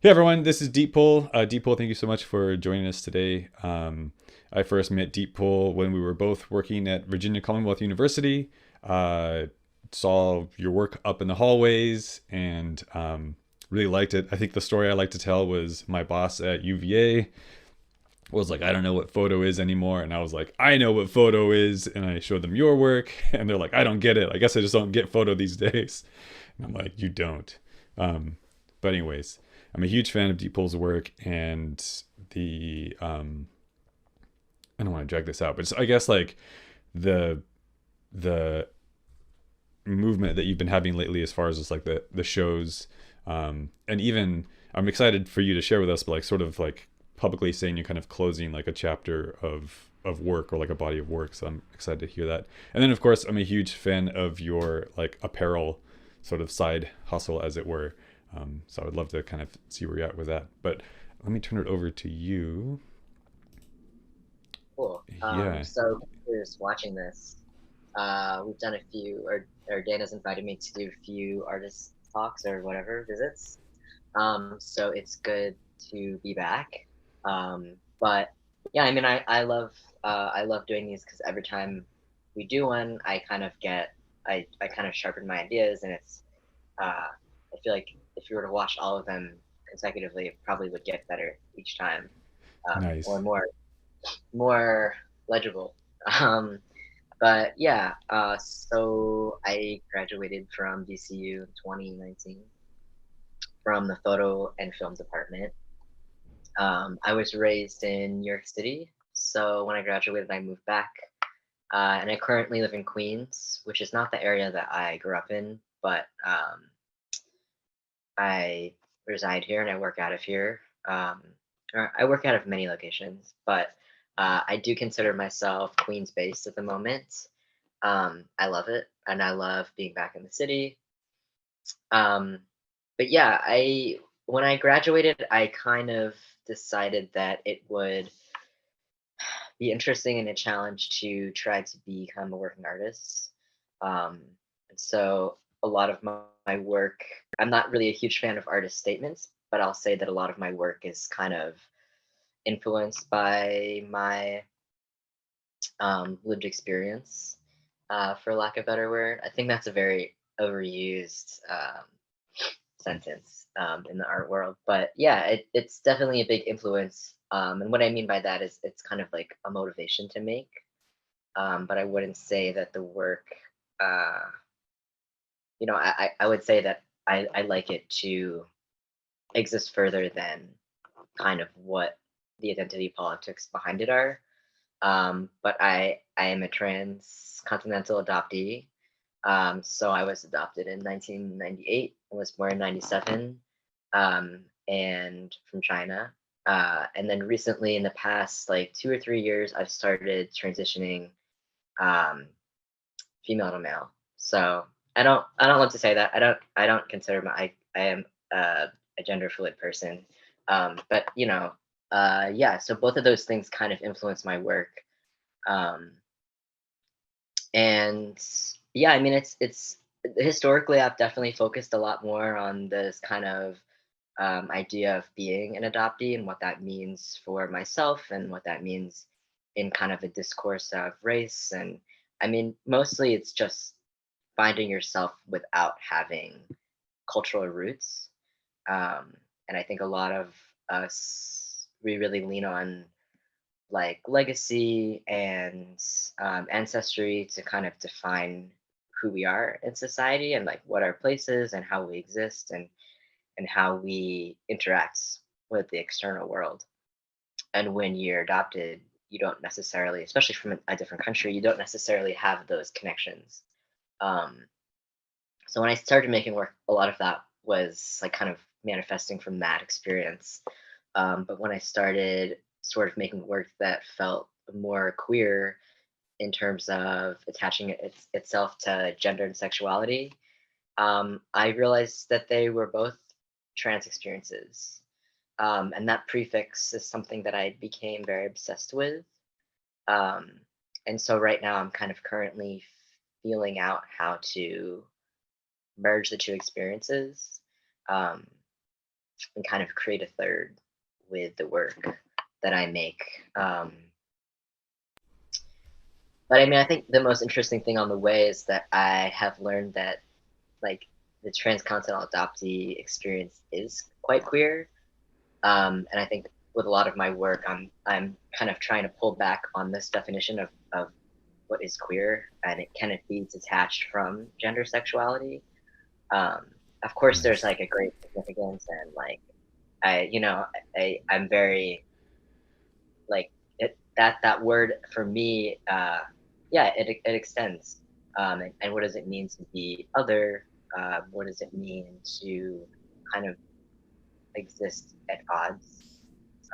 Hey everyone, this is Deeppool. Deeppool, thank you so much for joining us today. I first met Deeppool when we were both working at Virginia Commonwealth University. Uh, saw your work up in the hallways and really liked it. I think the story I like to tell was my boss at UVA was like, I don't know what photo is anymore. And I was like, I know what photo is. And I showed them your work. And they're like, I don't get it. I guess I just don't get photo these days. And I'm like, you don't. Um, but anyways, I'm a huge fan of Deeppool's work and the I don't want to drag this out, but I guess like the the movement that you've been having lately as far as just like the shows, and even I'm excited for you to share with us, but like sort of like publicly saying you're kind of closing like a chapter of work or like a body of work. So I'm excited to hear that. And then of course I'm a huge fan of your like apparel sort of side hustle, as it were. So I would love to kind of see where you're at with that. But let me turn it over to you. Cool. Yeah. So just watching this, we've done a few, or Dana's invited me to do a few artist talks or whatever visits. So it's good to be back. But yeah, I mean, I love doing these because every time we do one, I kind of sharpen my ideas, and I feel like if you were to watch all of them consecutively, it probably would get better each time, or Nice. more legible. Um, but yeah, so I graduated from DCU in 2019 from the photo and film department. I was raised in New York City, so when I graduated, I moved back, and I currently live in Queens, which is not the area that I grew up in, but I reside here and I work out of here. Um, or I work out of many locations, but I do consider myself Queens based at the moment. I love it, and I love being back in the city. Um, but yeah, I when I graduated, I kind of decided that it would be interesting and a challenge to try to become a working artist. Um, and so a lot of my work, I'm not really a huge fan of artist statements, but I'll say that a lot of my work is kind of influenced by my lived experience, for lack of a better word. I think that's a very overused sentence in the art world. But yeah, it's definitely a big influence. And what I mean by that is it's kind of like a motivation to make. But I wouldn't say that the work, uh, I would say that I like it to exist further than kind of what the identity politics behind it are. But I am a transcontinental adoptee. So I was adopted in 1998 and was born in 97, and from China. And then recently, in the past like 2 or 3 years, I've started transitioning um, female to male. So I don't love to say that. I don't consider I am a gender fluid person. But yeah. So both of those things kind of influence my work. Um, and yeah, I mean, it's historically I've definitely focused a lot more on this kind of idea of being an adoptee and what that means for myself and what that means in kind of a discourse of race. And I mean, mostly it's just finding yourself without having cultural roots. And I think a lot of us, we really lean on like legacy and ancestry to kind of define who we are in society and like what our place is and how we exist and how we interact with the external world. And when you're adopted, you don't necessarily, especially from a different country, you don't necessarily have those connections. Um, so when I started making work, a lot of that was like kind of manifesting from that experience. But when I started sort of making work that felt more queer in terms of attaching itself to gender and sexuality, I realized that they were both trans experiences. And that prefix is something that I became very obsessed with. Um, and so right now I'm kind of currently feeling out how to merge the two experiences. Um, and kind of create a third with the work that I make. Um, but I mean, I think the most interesting thing on the way is that I have learned that like the transcontinental adoptee experience is quite queer. And I think with a lot of my work, I'm kind of trying to pull back on this definition of what is queer, and it kind of be detached from gender sexuality. Um, of course, there's Nice. like a great significance, and like I'm very like that word for me. Yeah, it extends. And what does it mean to be other? What does it mean to kind of exist at odds?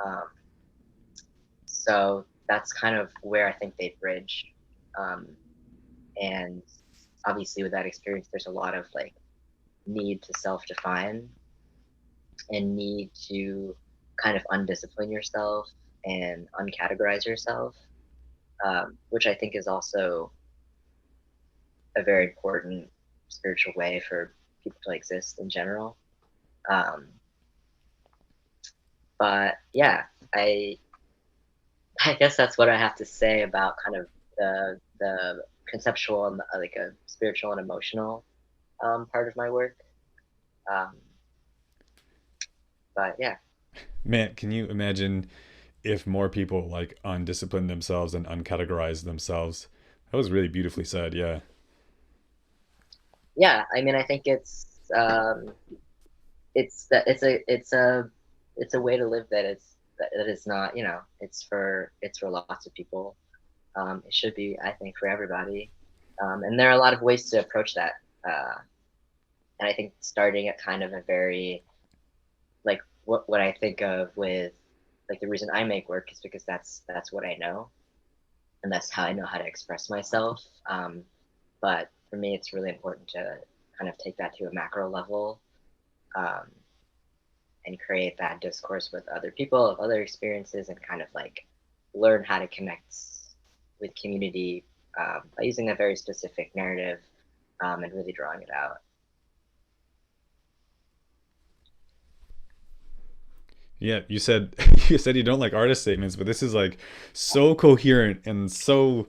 Um, so that's kind of where I think they bridge. Um, and obviously, with that experience, there's a lot of like need to self-define and need to kind of undiscipline yourself and uncategorize yourself, which I think is also a very important spiritual way for people to exist in general. Um, but yeah, I I guess that's what I have to say about kind of the conceptual and like a spiritual and emotional part of my work. Um, but yeah, Man, can you imagine if more people like undisciplined themselves and uncategorized themselves? That was really beautifully said. Yeah. yeah. I mean, I think it's that it's a way to live that that is not, you know, it's for lots of people. It should be, I think, for everybody. And there are a lot of ways to approach that. Uh, and I think starting at kind of a very like what I think of with like the reason I make work is because that's what I know, and that's how I know how to express myself. But for me, it's really important to kind of take that to a macro level, um, and create that discourse with other people of other experiences, and kind of like learn how to connect with community, by using a very specific narrative, and really drawing it out. Yeah, you said you said you don't like artist statements, but this is like so coherent and so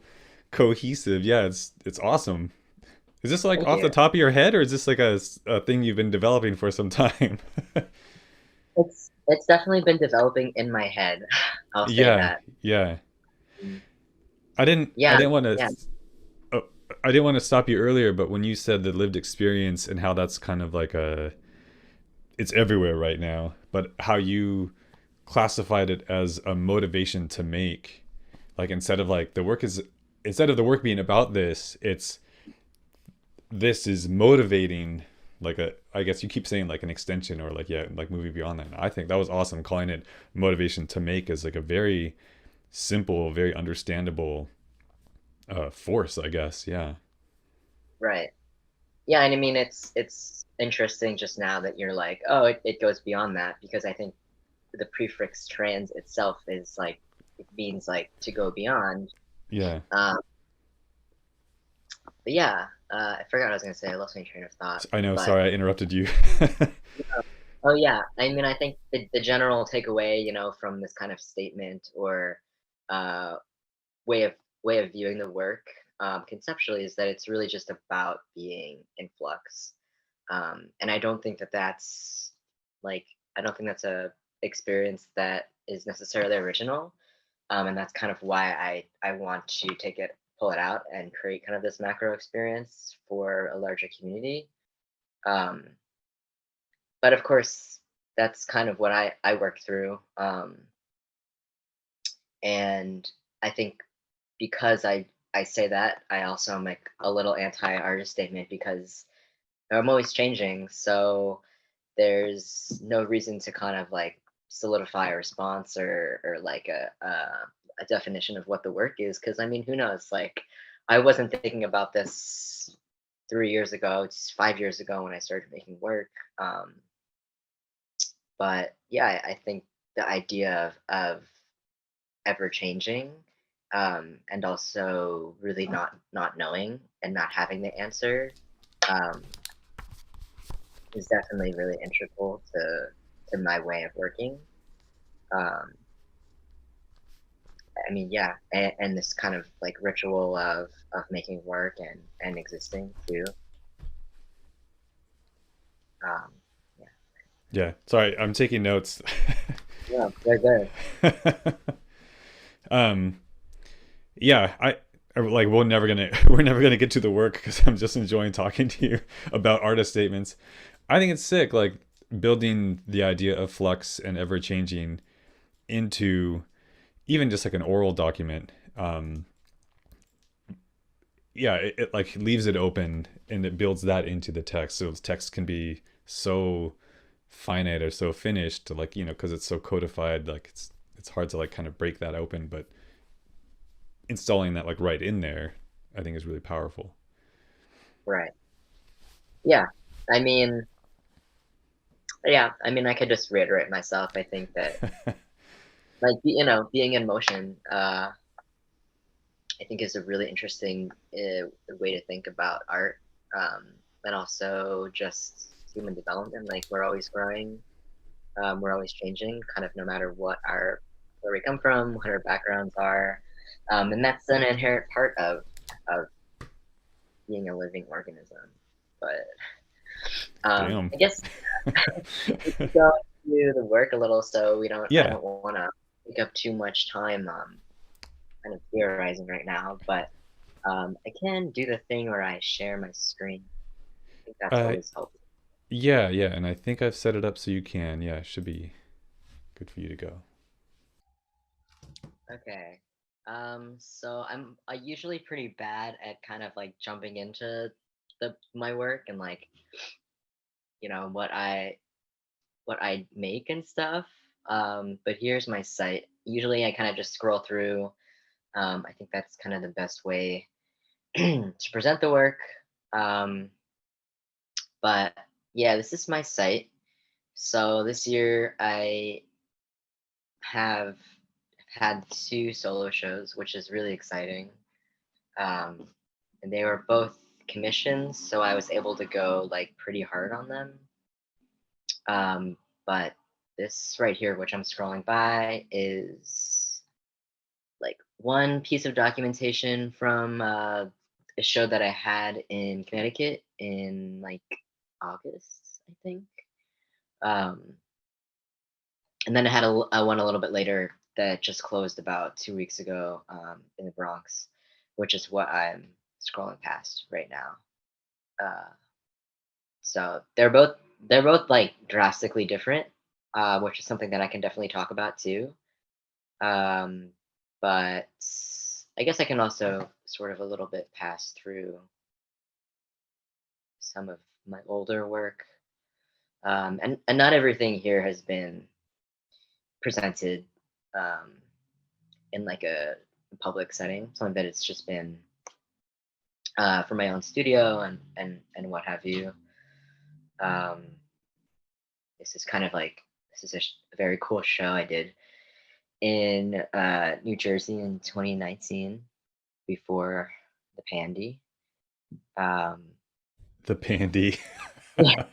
cohesive. Yeah, it's awesome. Is this like Thank off the you. top of your head, or is this like a thing you've been developing for some time? It's definitely been developing in my head. I'll say Yeah, that. yeah. Mm. I Yeah, didn't want to. yeah, Oh, I didn't want to stop you earlier, but when you said the lived experience and how that's kind of like a, it's everywhere right now, but how you classified it as a motivation to make, like instead of like the work is, instead of the work being about this, it's this is motivating, like a, I guess you keep saying like an extension or like, yeah, like moving beyond that. I think that was awesome, calling it motivation to make is like a very simple, very understandable force, I guess. Yeah. right. Yeah, and I mean it's interesting just now that you're like, oh, it goes beyond that, because I think the prefix trans itself is like it means like to go beyond. Yeah. Um, but yeah, I forgot what I was gonna say. I lost my train of thought. I know, But sorry, I interrupted you. oh yeah, I mean, I think the general takeaway, you know, from this kind of statement or uh, way of viewing the work, conceptually, is that it's really just about being in flux. And I don't think that that's like I don't think that's a experience that is necessarily original. And that's kind of why I want to pull it out, and create kind of this macro experience for a larger community. Um, but of course, that's kind of what I work through. And I think because I say that, I also make a little anti-artist statement, because I'm always changing. So there's no reason to kind of like solidify a response, or like a definition of what the work is, because I mean, who knows, like I wasn't thinking about this 3 years ago, it's 5 years ago when I started making work. um, but yeah, I think the idea of ever changing, and also really not knowing and not having the answer, um, is definitely really integral to my way of working. Um, I mean, yeah, and this kind of like ritual of making work and existing too. Um, yeah, Yeah. Sorry, I'm taking notes. yeah, they're good. um, yeah, like we're never gonna get to the work because I'm just enjoying talking to you about artist statements. I think it's sick, like building the idea of flux and ever changing into even just like an oral document. Yeah, it like leaves it open and it builds that into the text, so text can be so finite or so finished, to like because it's so codified, like it's hard to like kind of break that open, but installing that like right in there, I think is really powerful. Right. Yeah. I mean, yeah. I mean, I could just reiterate myself. I think that like being in motion, I think is a really interesting way to think about art, and also just human development. Like we're always growing, we're always changing, kind of no matter what our where we come from, what our backgrounds are, and that's an inherent part of being a living organism. But Damn. I guess we could go into the work a little, so we don't. I Yeah. don't want to take up too much time, kind of theorizing right now, but I can do the thing where I share my screen. I think that's uh always helpful. yeah, yeah, and I think I've set it up so you can. Yeah, it should be good for you to go. Okay. So I'm usually pretty bad at kind of like jumping into the my work and like what I make and stuff. But here's my site. Usually I kind of just scroll through. I think that's kind of the best way to present the work. Um, but yeah, this is my site. So this year I have had two solo shows, which is really exciting. Um, and they were both commissions, so I was able to go like pretty hard on them. But this right here, which I'm scrolling by, is like one piece of documentation from a show that I had in Connecticut in like August, I think. Um, and then I had a one a little bit later that just closed about 2 weeks ago in the Bronx, which is what I'm scrolling past right now. Uh, so they're both like drastically different, which is something that I can definitely talk about too. Um, but I guess I can also sort of a little bit pass through some of my older work, and not everything here has been presented um, in like a public setting. Some of it it's just been for my own studio and what have you. Um, this is kind of like this is a very cool show I did in New Jersey in 2019 before the pandy. Um, The pandy. yeah,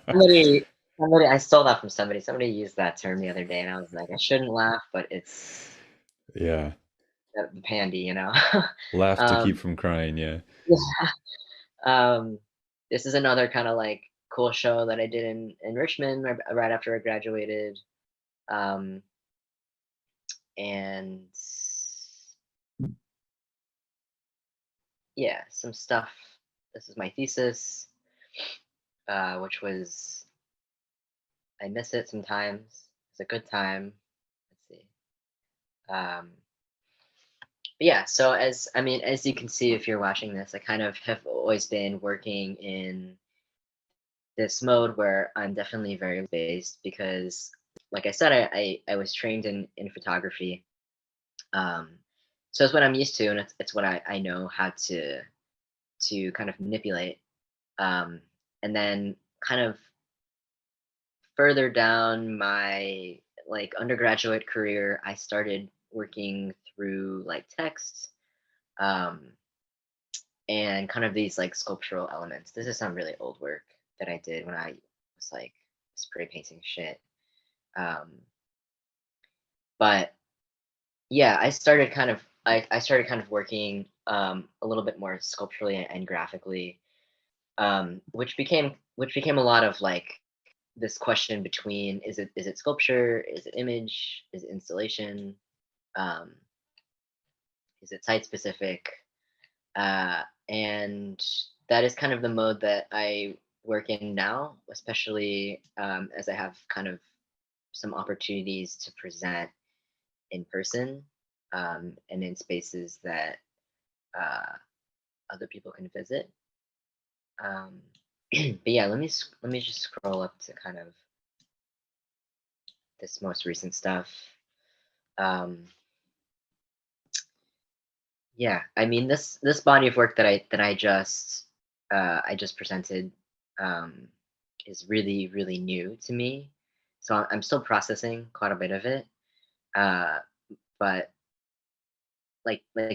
somebody, somebody, I stole that from somebody. Somebody used that term the other day, and I was like, I shouldn't laugh, but it's Yeah. the pandy. Laugh to keep um, from crying, yeah. yeah. Um, this is another kind of like cool show that I did in Richmond right after I graduated. Um, and yeah, some stuff. This is my thesis, which was I miss it sometimes. It's a good time. Let's see. Um, but yeah, so as you can see if you're watching this, I kind of have always been working in this mode where I'm definitely very based because, like I said, I was trained in photography. Um, so it's what I'm used to, and it's what I know how to kind of manipulate. Um, and then kind of further down my like undergraduate career, I started working through like text um, and kind of these like sculptural elements. This is some really old work that I did when I was like spray painting shit. Um, but yeah, I started kind of working a little bit more sculpturally and graphically, which became a lot of like this question between is it sculpture, is it image, is it installation, um, is it site specific, and that is kind of the mode that I work in now, especially as I have kind of some opportunities to present in person, and in spaces that uh, other people can visit. Um, but yeah, let me just scroll up to kind of this most recent stuff. Um, yeah, I mean this body of work that I just presented, um, is really new to me, so I'm still processing quite a bit of it. Uh, but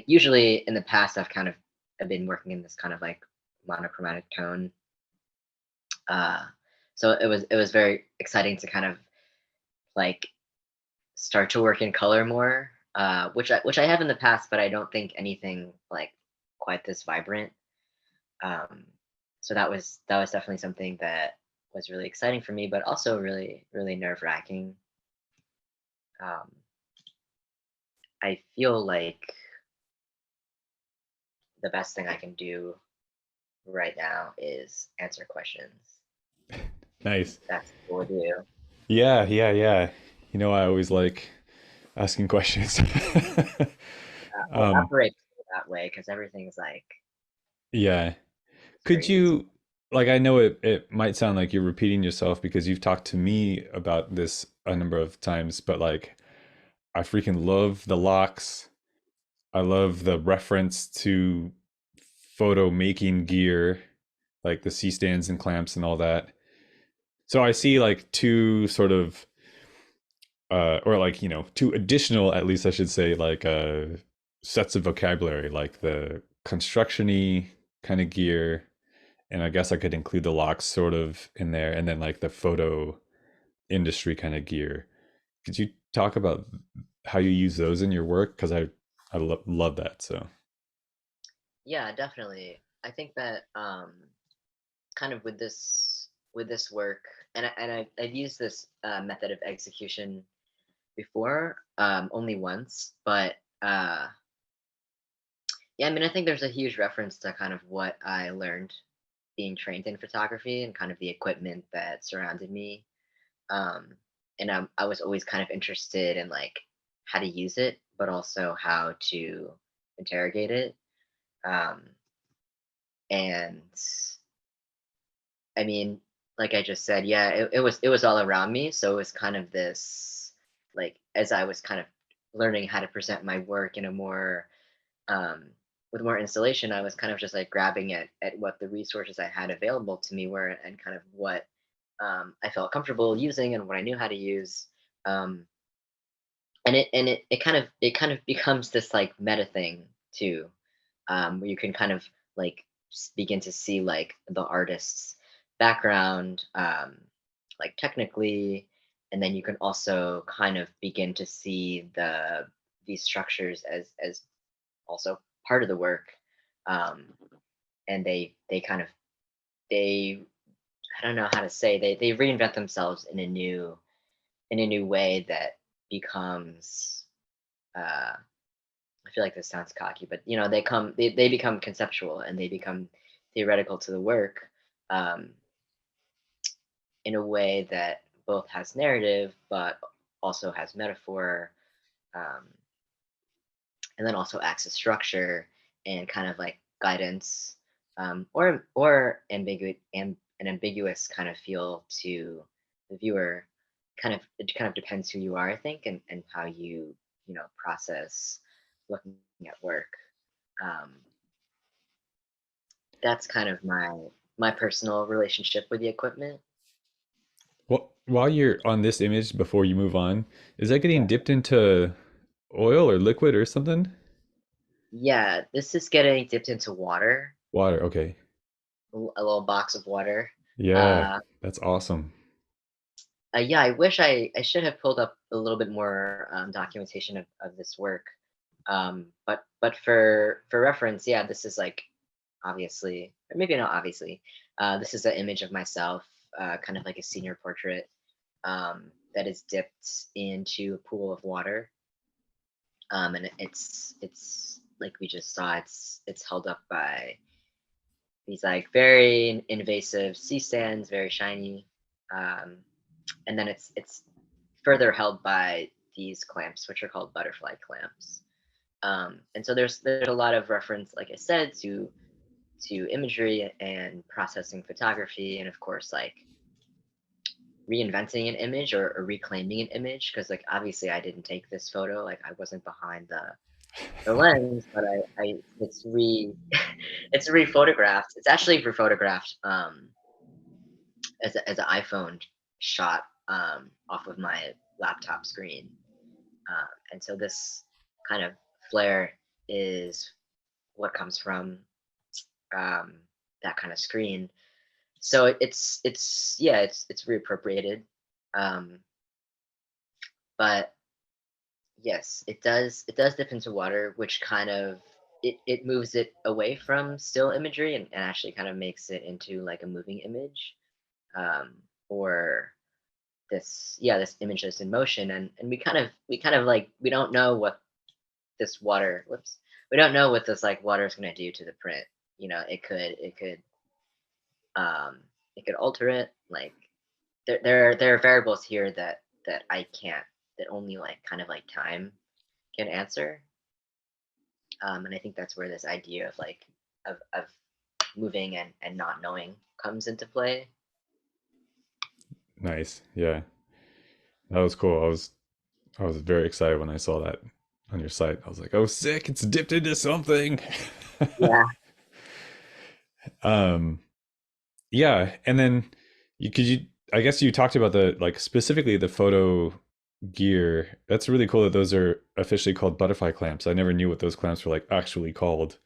usually in the past, I've been working in this kind of like monochromatic tone. Uh, so it was very exciting to kind of like start to work in color more, which I have in the past, but I don't think anything like quite this vibrant. Um, so that was definitely something that was really exciting for me, but also really nerve wracking. Um, I feel like the best thing I can do right now is answer questions. Nice. That's what we'll do. Yeah, yeah, yeah. I always like asking questions. I um, operate that way because everything's like yeah. it's Could very easy. you, like, I know it might sound like you're repeating yourself because you've talked to me about this a number of times, but like, I freaking love the locks. I love the reference to photo making gear, like the C stands and clamps and all that. So I see like two sort of, or like, two additional, at least I should say, like sets of vocabulary, like the construction-y kind of gear. And I guess I could include the locks sort of in there, and then like the photo industry kind of gear. Could you talk about how you use those in your work? Because I love that. So Yeah, definitely. I think that kind of with this work, I've used this method of execution before, only once, but yeah, I mean, I think there's a huge reference to kind of what I learned being trained in photography and kind of the equipment that surrounded me. Um, and I was always kind of interested in like how to use it, but also how to interrogate it. Um, and I mean, like I just said, yeah, it was all around me. So it was kind of this like as I was kind of learning how to present my work in a more um, with more installation, I was kind of just like grabbing at what the resources I had available to me were and kind of what I felt comfortable using and what I knew how to use. Um, it kind of becomes this like meta thing too, where you can kind of like begin to see like the artist's background, like technically, and then you can also kind of begin to see these structures as also part of the work, um, and they kind of they I don't know how to say they reinvent themselves in a new way that becomes I feel like this sounds cocky, but you know they become conceptual and they become theoretical to the work, um, in a way that both has narrative but also has metaphor, um, and then also acts as structure and kind of like guidance, or an ambiguous kind of feel to the viewer. It kind of depends who you are, I think, and how you know process looking at work. Um, that's kind of my personal relationship with the equipment. well, while you're on this image, before you move on, is that getting Yeah, dipped into oil or liquid or something? yeah. This is getting dipped into water, Water. Okay. a little box of water. Yeah, Uh, that's awesome. Yeah, I wish I should have pulled up a little bit more documentation of this work. But for reference, yeah, this is like obviously, or maybe not obviously. This is an image of myself, kind of like a senior portrait that is dipped into a pool of water. And it's like we just saw. It's held up by these like very invasive sea stands, very shiny. Um, and then it's further held by these clamps, which are called butterfly clamps. And so there's a lot of reference, like I said, to imagery and processing photography, and of course, like reinventing an image or reclaiming an image. Because like obviously, I didn't take this photo, like I wasn't behind the lens, but I it's it's re-photographed. It's actually re-photographed as an iPhone shot off of my laptop screen. And so this kind of flare is what comes from um, that kind of screen. So it's yeah, it's reappropriated. Um, but yes, it does dip into water, which kind of it moves it away from still imagery and actually kind of makes it into like a moving image. Or this image that's in motion, and we kind of like we don't know what this water whoops we don't know what this like water is going to do to the print. Um it could alter it. Like there are variables here that I can't that only like kind of like time can answer. And I think that's where this idea of like of moving and not knowing comes into play. Nice. Yeah. That was cool. I was very excited when I saw that on your site. I was like, "Oh, sick! It's dipped into something." Yeah. um, yeah, and then you I guess you talked about the like specifically the photo gear. That's really cool that those are officially called butterfly clamps. I never knew what those clamps were like actually called.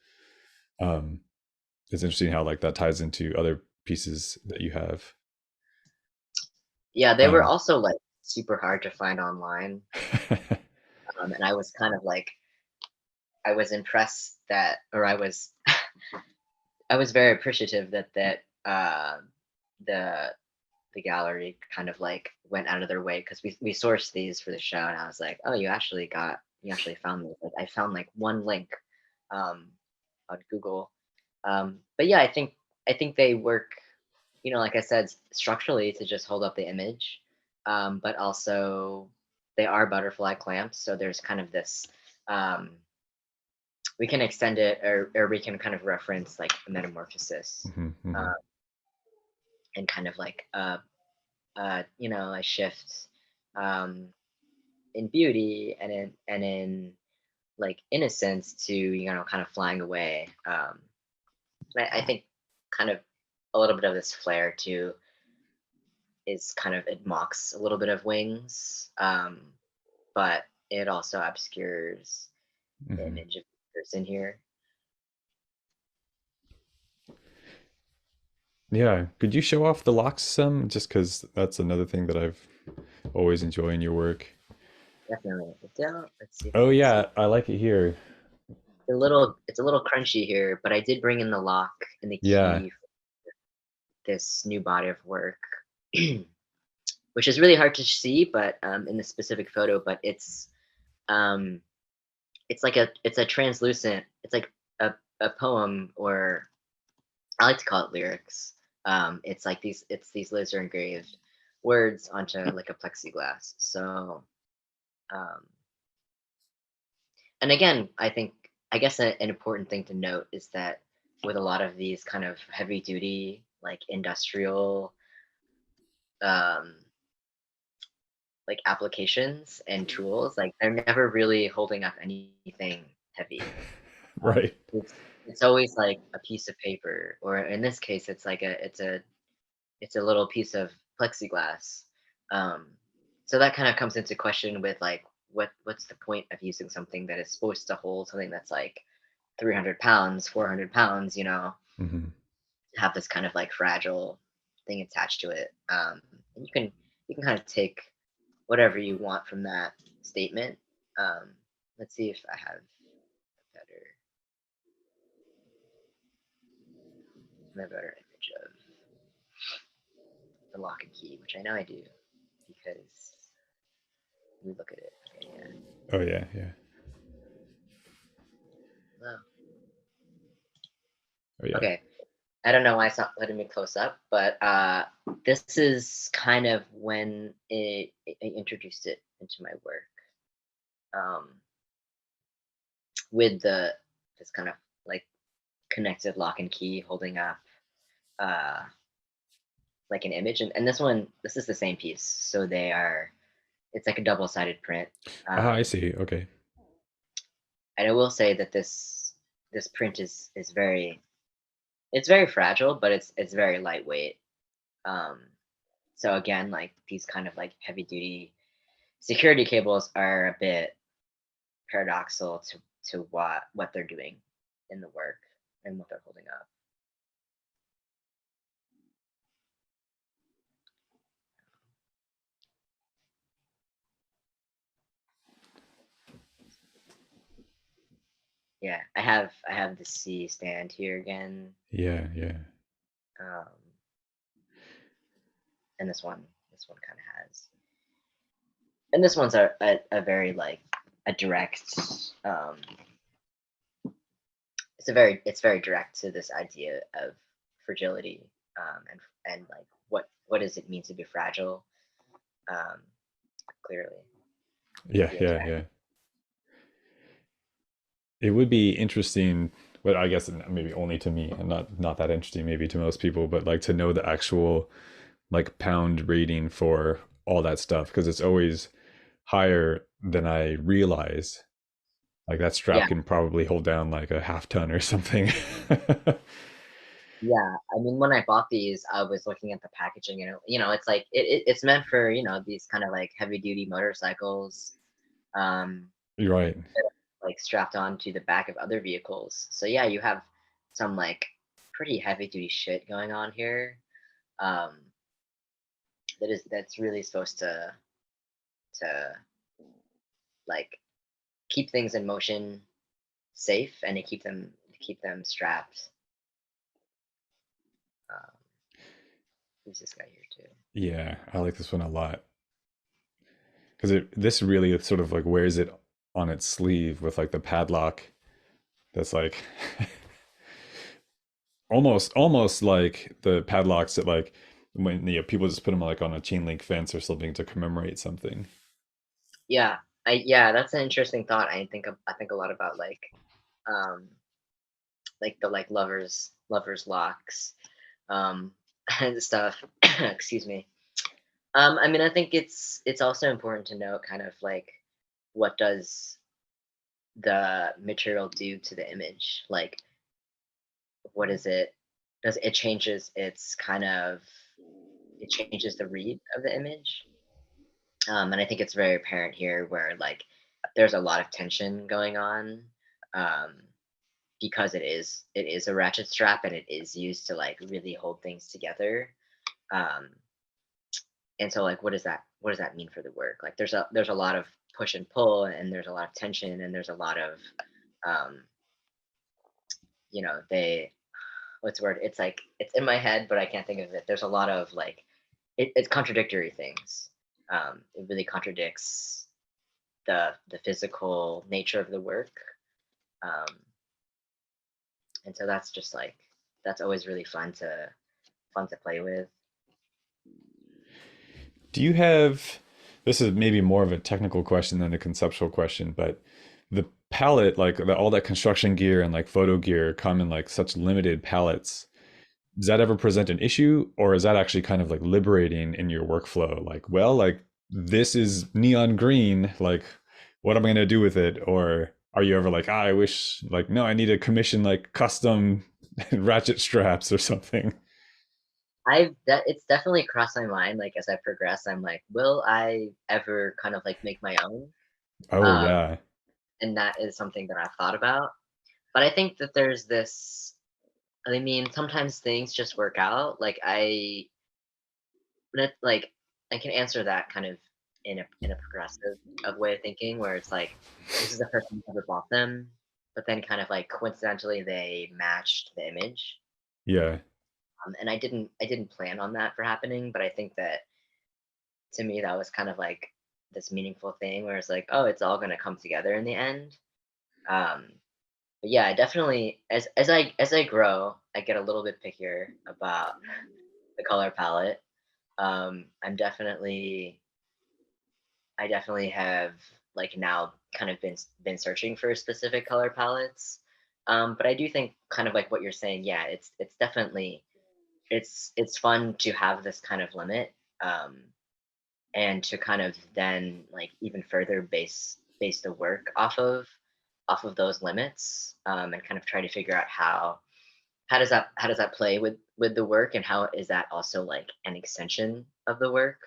Um, it's interesting how like that ties into other pieces that you have. Yeah, they were Um, also like super hard to find online. And I was kind of like I was impressed that or I was very appreciative that the the gallery kind of like went out of their way because we sourced these for the show, and I was like, oh, you actually found these. Like I found like one link um, on Google. But yeah, I think they work, like I said, structurally to just hold up the image, but also they are butterfly clamps, so there's kind of this. Um, we can extend it, or we can kind of reference like a metamorphosis, mhm, uh, mhm. and kind of like a shift um, in beauty and in like innocence to kind of flying away. I think kind of a little bit of this flair too is kind of it mocks a little bit of wings, but it also obscures the Mhm. image of the person here. Yeah, could you show off the locks some? Just because that's another thing that I've always enjoyed in your work. Definitely. Let's see if you Oh can yeah, see. I like it here. It's a little crunchy here, but I did bring in the lock and the Yeah. key for this new body of work, which is really hard to see, but in the specific photo. But um, it's a translucent. It's like a poem, or I like to call it lyrics. It's these laser engraved words onto like a plexiglass. So um, and again, I guess an important thing to note is that with a lot of these kind of heavy duty, like industrial, um, like applications and tools, like they're never really holding up anything heavy. Right. It's always like a piece of paper, or in this case, it's a little piece of plexiglass. Um, so that kind of comes into question with like what's the point of using something that is supposed to hold something that's like 300 pounds, 400 pounds, Hmm. have this kind of like fragile thing attached to it. And you can kind of take whatever you want from that statement. Um, let's see if I have a better image of the lock and key, which I know I do because we look at it. Okay, yeah. Oh yeah, yeah. Well, Oh yeah. okay. I don't know why it's not letting me close up, but this is kind of when I introduced it into my work, um, with this kind of like connected lock and key holding up uh, like an image, and this is the same piece, so it's like a double-sided print, Ah, I um, see. Okay. and I will say that this print is very it's very fragile, but it's very lightweight. Um, so again, like these kind of like heavy duty security cables are a bit paradoxical to what they're doing in the work and what they're holding up. Yeah, I have the C stand here again, Yeah, yeah. um, and this one kind of has, and this one's a very like a direct. It's very direct to this idea of fragility, and like what does it mean to be fragile, um, clearly. Yeah, Yeah, yeah, yeah. It would be interesting, but I guess maybe only to me, and not that interesting maybe to most people, but like to know the actual like pound rating for all that stuff because it's always higher than I realize. Like that strap yeah, can probably hold down like a half ton or something. yeah. I mean, when I bought these, I was looking at the packaging, and it's like it's meant for these kind of like heavy duty motorcycles, um, You're right. like strapped on to the back of other vehicles. So yeah, you have some like pretty heavy duty shit going on here. Um, that's really supposed to like keep things in motion safe and to keep them strapped. Um, who's this guy here too? Yeah, I like this one a lot because this really sort of like wears it on its sleeve with like the padlock. That's like almost like the padlocks that like when people just put them like on a chain link fence or something to commemorate something. Yeah, that's an interesting thought. I think a lot about um like the like lovers locks, um and stuff. Excuse me. I mean, I think it's also important to note kind of like what does the material do to the image? Like, what is it? Does it changes its kind of it changes the read of the image? And I think it's very apparent here where like there's a lot of tension going on, um, because it is a ratchet strap and it is used to like really hold things together. Um, and so like what does that mean for the work? Like there's a lot of push and pull and there's a lot of tension and there's a lot of um, they what's the word? It's like it's in my head, but I can't think of it. There's a lot of like it's contradictory things. It really contradicts the physical nature of the work, um, and so that's just like that's always really fun to play with. Do you have, this is maybe more of a technical question than a conceptual question, but the palette, like all that construction gear and like photo gear come in like such limited palettes. Does that ever present an issue or is that actually kind of like liberating in your workflow? Like, well, like this is neon green, like what am I going to do with it? Or are you ever like, I wish like, no, I need to commission like custom ratchet straps or something? It's definitely crossed my mind. Like as I progress, I'm like, will I ever kind of like make my own? Oh Um, yeah. and that is something that I've thought about. But I think that there's this. I mean, sometimes things just work out. Like I, when it, like I can answer that kind of in a progressive of way of thinking where it's like this is the person who ever bought them, but then kind of like coincidentally they matched the image. Yeah. And I didn't plan on that for happening, but I think that to me that was kind of like this meaningful thing where it's like, oh, it's all gonna come together in the end. Um, but yeah, I definitely as I grow, I get a little bit pickier about the color palette. I'm definitely I definitely have like now kind of been searching for specific color palettes. But I do think kind of like what you're saying, yeah, it's definitely it's fun to have this kind of limit. Um, and to kind of then like even further base the work off of those limits, and kind of try to figure out how does that play with the work, and how is that also like an extension of the work.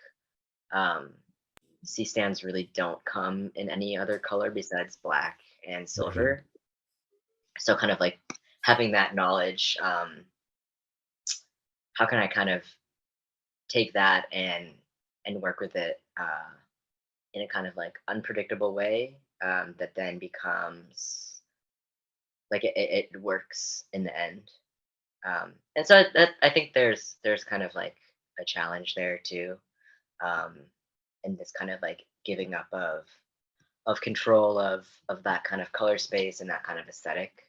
um, C stands really don't come in any other color besides black and Right on. silver, so kind of like having that knowledge, how can I kind of take that and work with it, in a kind of like unpredictable way, that then becomes like it works in the end. And so that I think there's kind of like a challenge there too, um, and this kind of like giving up of control of that kind of color space and that kind of aesthetic.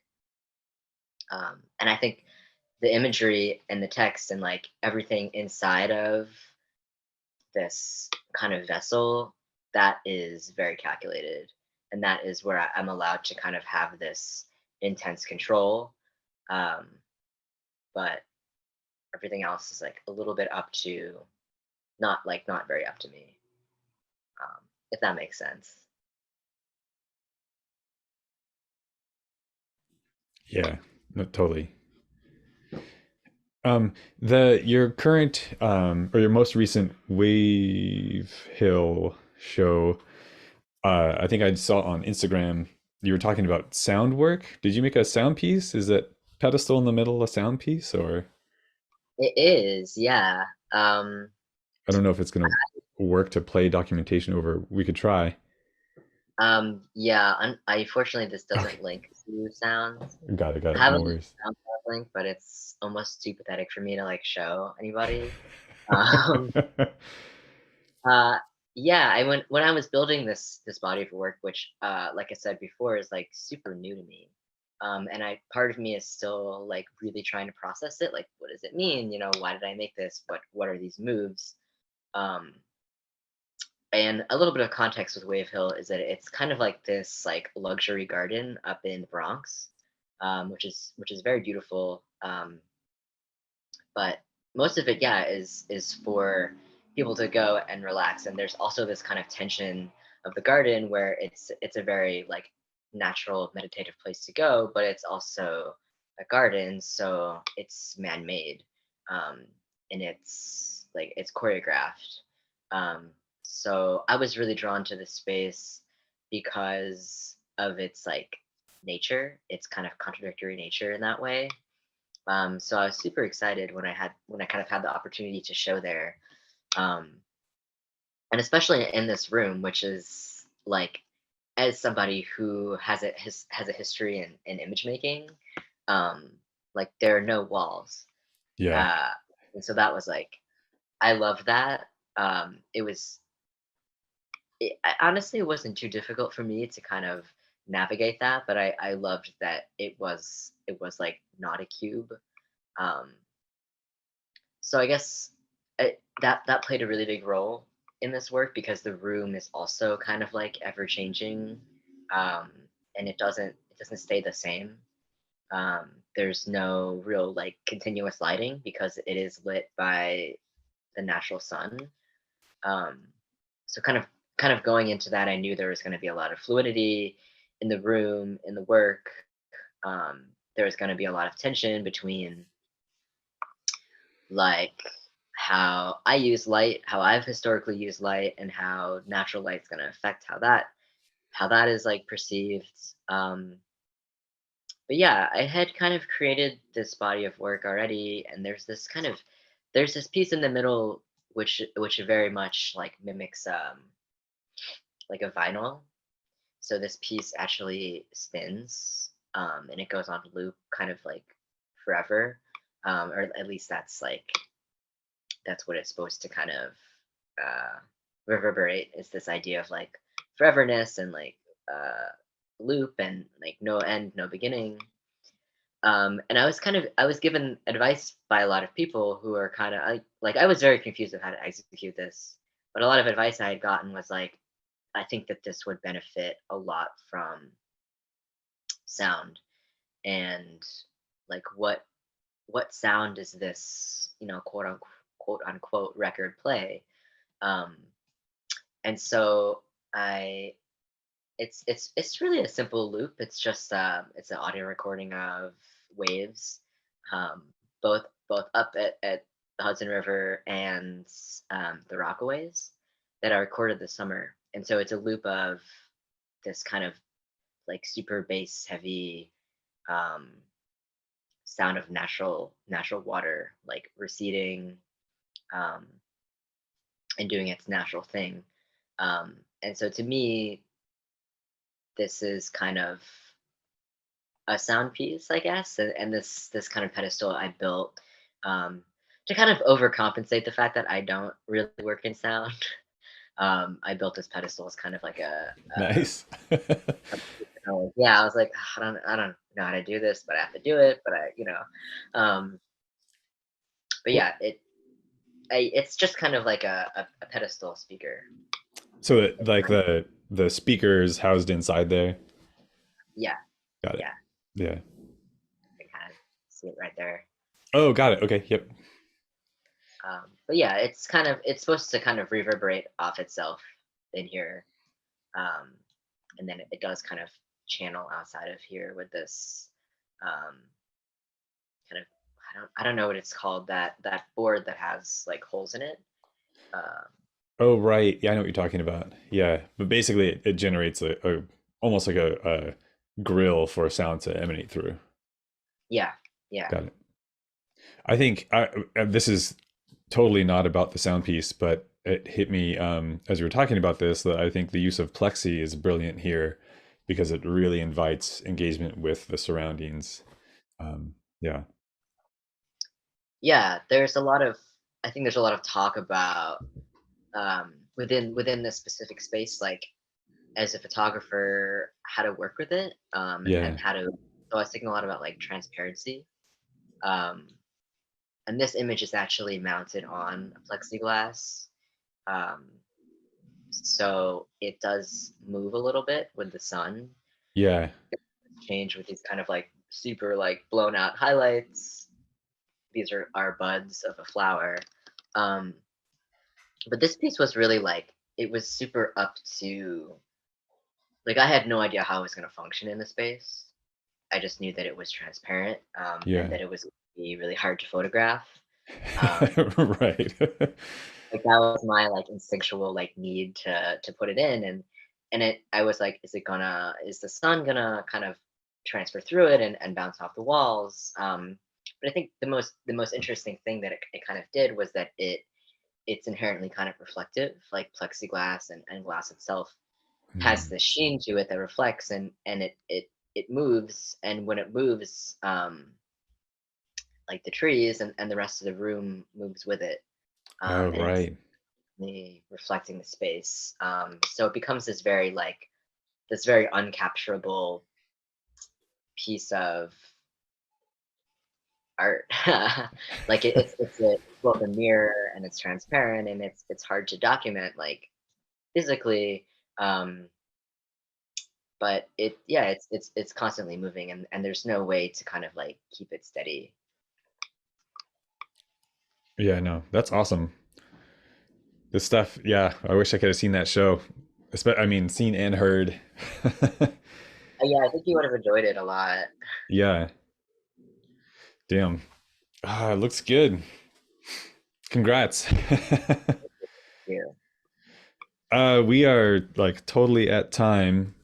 And I think the imagery and the text and like everything inside of this kind of vessel, that is very calculated, and that is where I'm allowed to kind of have this intense control. um, but everything else is like a little bit up to not very up to me, if that makes sense. Yeah. No, totally. The your current or your most recent Wave Hill show, I think I saw on Instagram you were talking about sound work. Did you make a sound piece? Is that pedestal in the middle a sound piece, or It is, yeah. I don't know if it's gonna work to play documentation over. We could try. Yeah, unfortunately this Okay, doesn't link to sounds. got it, got I it. have a No worries. SoundCloud link, but it's almost too pathetic for me to like show anybody. Um, Uh, yeah, I when I was building this body of work, which, like I said before, is like super new to me, and I part of me is still like really trying to process it. Like, what does it mean? Why did I make this? What are these moves? Um, and a little bit of context with Wave Hill is that it's kind of like this like luxury garden up in the Bronx, which is very beautiful. But most of it, yeah, is for people to go and relax. And there's also this kind of tension of the garden where it's a very like natural meditative place to go, but it's also a garden, so it's man-made, um, and it's choreographed. Um, so I was really drawn to this space because of its like nature, its kind of contradictory nature in that way. So I was super excited when I kind of had the opportunity to show there, um, and especially in this room, which is like, as somebody who has a history in image making, um, like there are no walls, Yeah, uh, and so that was like I love that. It was honestly it wasn't too difficult for me to kind of navigate that, but I loved that it was like not a cube. Um, So I guess that played a really big role in this work because the room is also kind of like ever changing, um, and it doesn't stay the same. There's no real like continuous lighting because it is lit by the natural sun. Um, so kind of going into that, I knew there was going to be a lot of fluidity in the room, in the work. There was going to be a lot of tension between like how I use light, how I've historically used light, and how natural light's going to affect how that is like perceived. But yeah, I had kind of created this body of work already, and there's this piece in the middle which very much like mimics like a vinyl. So this piece actually spins, and it goes on loop kind of like forever, or at least that's what it's supposed to kind of uh, reverberate, is this idea of like foreverness and like uh, loop and like no end, no beginning. And I was given advice by a lot of people who are kind of like I was very confused of how to execute this, but a lot of advice I had gotten was like, I think that this would benefit a lot from sound, and like what sound is this, quote unquote record play? Um, and so I it's really a simple loop. It's just it's an audio recording of waves, um, both up at the Hudson River and the Rockaways that I recorded this summer. And so it's a loop of this kind of like super bass heavy um, sound of natural water like receding, um, and doing its natural thing. And so to me, this is kind of a sound piece, I guess, and this kind of pedestal I built um, to kind of overcompensate the fact that I don't really work in sound. I built this pedestal as kind of like Nice. yeah. I was like, I don't know how to do this, but I have to do it. But um, but Well, yeah, it's just kind of like a pedestal speaker. so like the speakers housed inside there. Yeah, Got it. yeah, Yeah. I kind of see it right there. Oh, got it. Okay. Yep. But yeah, it's supposed to kind of reverberate off itself in here, um, and then it does kind of channel outside of here with this um, kind of I don't know what it's called, that board that has like holes in it. Um, Oh, right. Yeah, I know what you're talking about. Yeah, but basically, it generates a almost like a grill for sound to emanate through. yeah, yeah, Got it. I think this is totally not about the sound piece, but it hit me as we were talking about this that I think the use of plexi is brilliant here because it really invites engagement with the surroundings. Yeah. yeah. I think there's a lot of talk about within this specific space, like as a photographer, how to work with it, and Yeah. how to. So I was thinking a lot about like transparency. Um, and this image is actually mounted on a plexiglass, um, so it does move a little bit with the sun, Yeah. change with these kind of like super like blown out highlights. These are buds of a flower. um, but this piece was really like, it was super up to, like, I had no idea how it was going to function in the space. I just knew that it was transparent, and Yeah. that it was gonna be really hard to photograph. um, Right. like that was my like instinctual like need to put it in, and I was like, is the sun gonna kind of transfer through it and bounce off the walls? But I think the most interesting thing that it kind of did was that it's inherently kind of reflective, like plexiglass and glass itself has Hmm. this sheen to it that reflects, and it moves, and when it moves, like the trees and the rest of the room moves with it, Oh, and it's right. reflecting the space. So it becomes this very uncapturable piece of art. Like it's both a mirror and it's transparent, and it's hard to document like physically. Um, but it's constantly moving, and there's no way to kind of like keep it steady. Yeah, no, that's awesome. This stuff, yeah, I wish I could have seen that show. I mean, seen and heard. Yeah, I think you would have enjoyed it a lot. Yeah, damn. Ah, it looks good. Congrats. Yeah. We are like totally at time.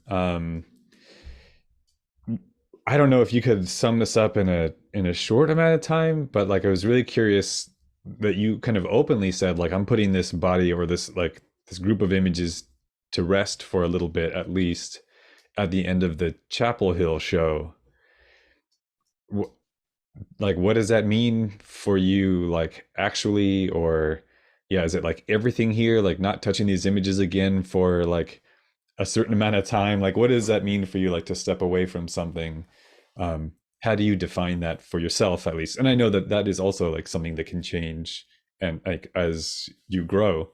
I don't know if you could sum this up in a short amount of time, but like I was really curious that you kind of openly said, like, I'm putting this body or this, like, this group of images to rest for a little bit, at least at the end of the Chapel Hill show. Like, what does that mean for you, like, actually? Or yeah, is it like everything here, like not touching these images again for like a certain amount of time? Like, what does that mean for you, like, to step away from something? How do you define that for yourself, at least? And I know that that is also like something that can change and like as you grow,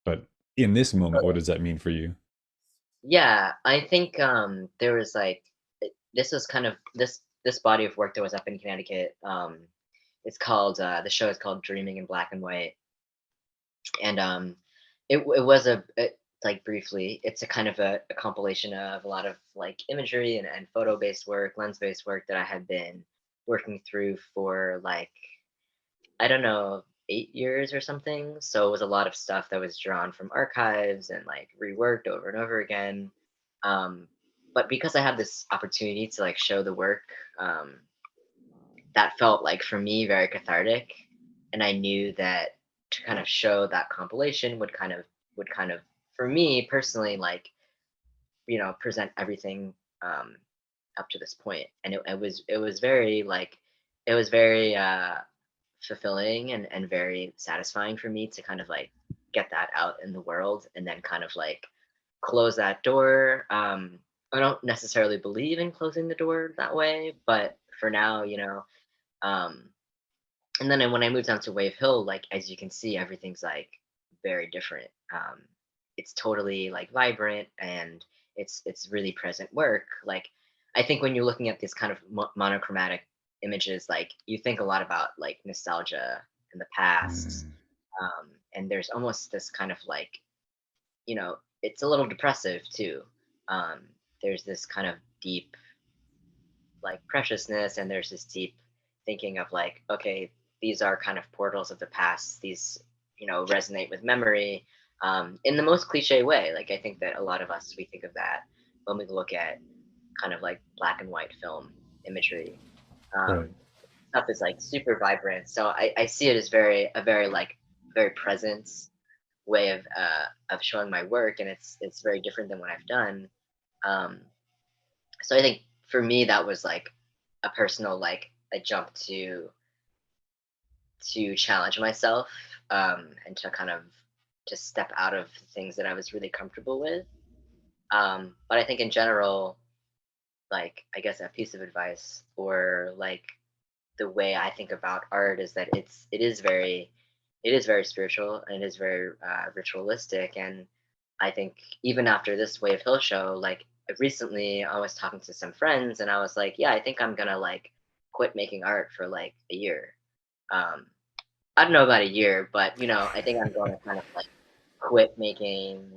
but in this moment, what does that mean for you? Yeah, I think there was like this was kind of this body of work that was up in Connecticut. It's called the show is called Dreaming in Black and White, and it was like briefly, it's a kind of a compilation of a lot of like imagery and photo based work, lens based work that I had been working through for like I don't know, 8 years or something. So it was a lot of stuff that was drawn from archives and like reworked over and over again. Um, but because I had this opportunity to like show the work, um, that felt like for me very cathartic. And I knew that to kind of show that compilation would kind of for me personally like present everything um, up to this point. And it was very like it was very fulfilling and very satisfying for me to kind of like get that out in the world and then kind of like close that door. I don't necessarily believe in closing the door that way, but for now, um, and then when I moved down to Wave Hill, like as you can see, everything's like very different. It's totally like vibrant and it's really present work. Like I think when you're looking at these kind of monochromatic images, like you think a lot about like nostalgia in the past, Mm. and there's almost this kind of like it's a little depressive too. Um, there's this kind of deep like preciousness and there's this deep thinking of like okay, these are kind of portals of the past. These resonate with memory in the most cliche way. Like I think that a lot of us we think of that when we look at kind of like black and white film imagery. Right. um, Stuff is like super vibrant, so I see it as very like very present way of showing my work, and it's very different than what I've done. um, so I think for me that was like a personal like a jump to challenge myself, and to kind of to step out of things that I was really comfortable with. But I think in general, like I guess a piece of advice or like the way I think about art is that it is very spiritual and it is very ritualistic. And I think even after this Wave Hill show, like recently I was talking to some friends and I was like, yeah, I think I'm gonna like quit making art for like a year. Um, I don't know about a year, but I think I'm going to kind of like quit making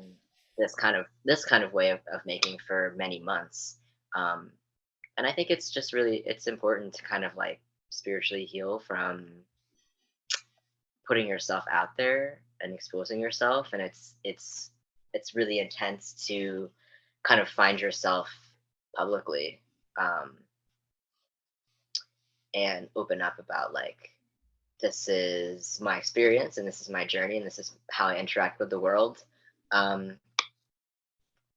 this kind of way of making for many months. Um, and I think it's important to kind of like spiritually heal from putting yourself out there and exposing yourself. And it's really intense to kind of find yourself publicly, um, and open up about like this is my experience and this is my journey and this is how I interact with the world. So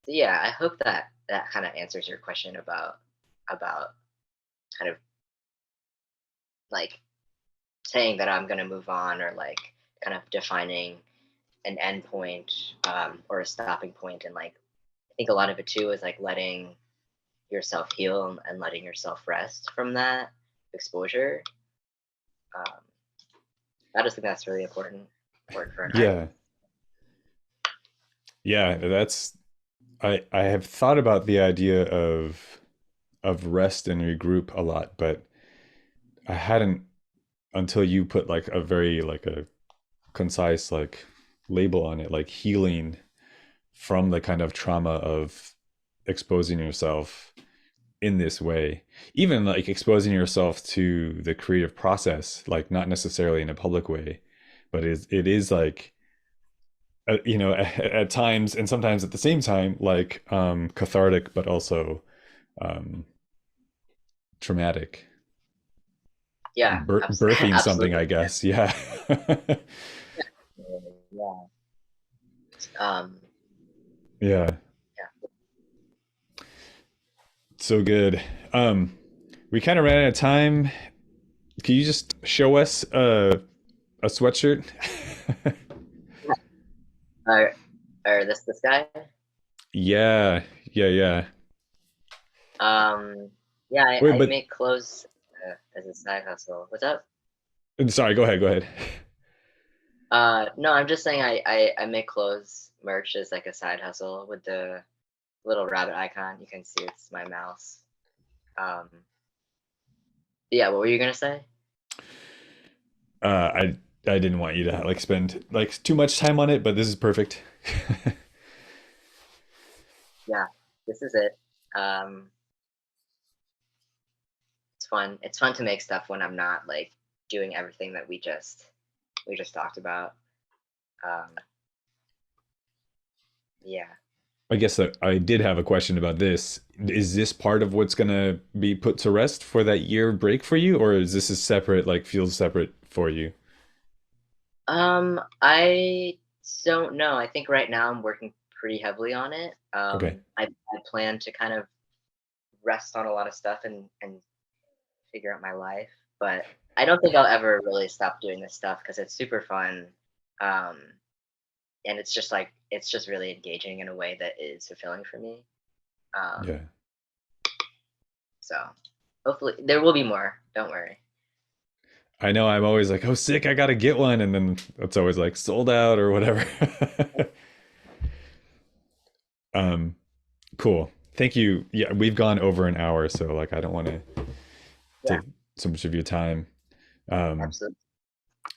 yeah, I hope that that kind of answers your question about kind of like saying that I'm gonna move on or like kind of defining an end point, or a stopping point. And like I think a lot of it too is like letting yourself heal and letting yourself rest from that exposure. Um, I just think that's really important for an artist. Yeah. Yeah. That's, I have thought about the idea of rest and regroup a lot, but I hadn't until you put like a very like a concise like label on it, like healing from the kind of trauma of exposing yourself in this way, even like exposing yourself to the creative process, like not necessarily in a public way, but it is like at times and sometimes at the same time like cathartic, but also um traumatic. Yeah, birthing something, I absolutely. guess. Yeah. Yeah. Um, Yeah. yeah. So good. Um, we kind of ran out of time. Can you just show us a sweatshirt? Or, or this guy. Yeah. Yeah. Yeah. Um, yeah, Wait, I but make clothes as a side hustle. What's up? sorry, go ahead. Go ahead. No, I'm just saying I make clothes merch as like a side hustle with the little rabbit icon. You can see it's my mouse. Um, yeah, what were you gonna say? I didn't want you to like spend like too much time on it, but this is perfect. Yeah, this is it. Um, it's fun. It's fun to make stuff when I'm not like doing everything that we just talked about. Um, yeah. I guess I did have a question about this. Is this part of what's gonna be put to rest for that year break for you, or is this a separate, like feels separate for you? I don't know. I think right now I'm working pretty heavily on it. Okay. I plan to kind of rest on a lot of stuff and figure out my life, but I don't think I'll ever really stop doing this stuff because it's super fun. Um, and it's just really engaging in a way that is fulfilling for me. Um, Yeah. so hopefully there will be more. Don't worry. I know I'm always like, oh, sick, I gotta get one. And then it's always like sold out or whatever. um, cool. Thank you. Yeah, we've gone over an hour, so like I don't want to Yeah, take so much of your time. Um, absolutely.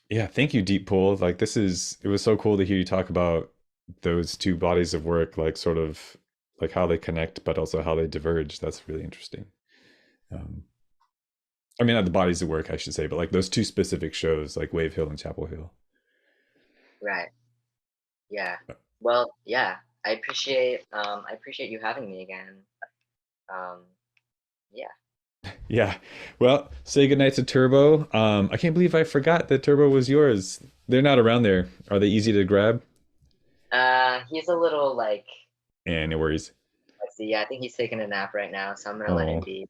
yeah, thank you, Deep Pool. Like it was so cool to hear you talk about those two bodies of work, like sort of like how they connect, but also how they diverge. That's really interesting. Um, I mean, not the bodies of work, I should say, but like those two specific shows, like Wave Hill and Chapel Hill. Right. Yeah. Well, yeah. I appreciate you having me again. Um, yeah. Yeah. Well, say goodnight to Turbo. I can't believe I forgot that Turbo was yours. They're not around there. Are they easy to grab? He's a little like, And no worries. let's see. Yeah, I think he's taking a nap right now, so I'm gonna let him Oh, be.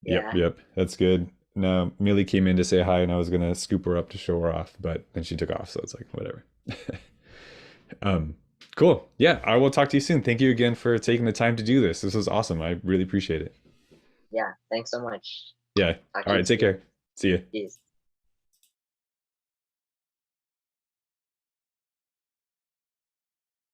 yep, Yeah. yep. That's good. No, Millie came in to say hi, and I was gonna scoop her up to show her off, but then she took off, so it's like whatever. um, cool. Yeah, I will talk to you soon. Thank you again for taking the time to do this. This was awesome. I really appreciate it. Yeah. Thanks so much. Yeah. Talk All to you right. Take soon. care. See you. Peace.